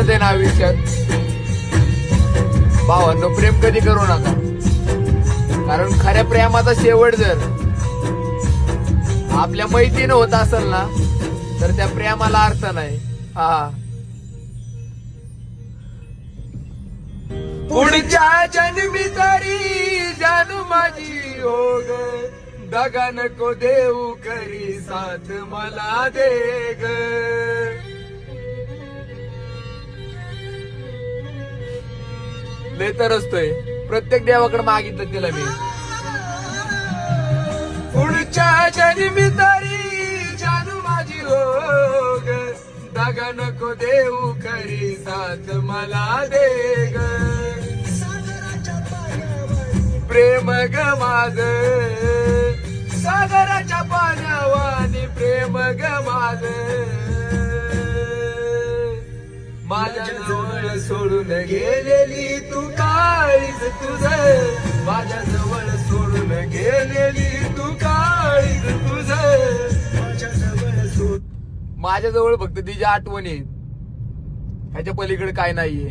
आयुष्यात आहे ना, आयुष्यात भावांनो प्रेम कधी करू नका. कारण खऱ्या प्रेमाचा शेवट जर आपल्या मैत्रीनं होत असेल ना, तर त्या प्रेमाला अर्थ नाही. हा, पुढच्या जन्मी तरी जानू माझी हो ग, दगा नको देऊ करी साथ मला दे ग. लय तर असतोय प्रत्येक देवाकडे मागितलं तिला मी. पुढच्या जन्मी तरी जानू माझी हो ग, दगा नको देऊ करी साथ मला दे ग. प्रेम ग माझ सागराच्या पाण्यावानी प्रेम ग माझ, माझ्या जवळ सोडून गेलेली तू काळीज तुझ, माझ्या जवळ सोडून गेलेली तू काळीज तुझ. माझ्या जवळ फक्त तिच्या आठवणी, ह्याच्या पलीकडे काय नाहीये.